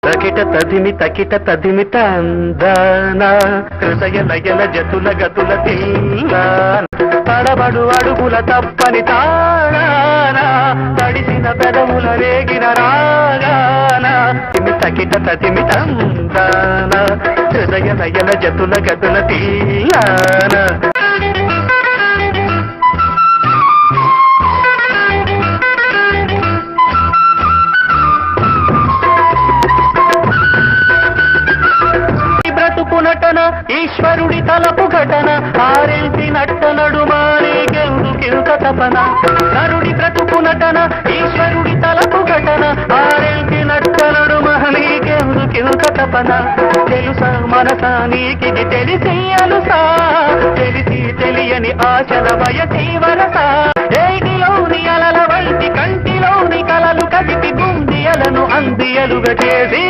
తకిట తదిమి తందాన హృదయ లయల జతుల గతుల తిల్లాన తడబడు అడుగుల తప్పని తాళాన తడిసిన పెదవుల రేగిన రాగాన తకిట తదిమి తందాన హృదయ లయల జతుల గతుల తిల్లాన నటన ఈశ్వరుడి తలపు ఘటన ఆరెంటి నట్ట నడుమానేకెందుకింత తపన నరుడి బ్రతుకు నటన ఈశ్వరుడి తలపు ఘటన ఆరెంటి నట్ట నడుమానేకెందుకింత తపన తెలుసా మనసా నీకిది తెలిసి అలుసా తెలిసి తెలియని ఆశల వయసి వరస ఏటిలోని అలల వంటి కంటిలోని కలలు కదిపి గుండియలను అందియలుగా చేసి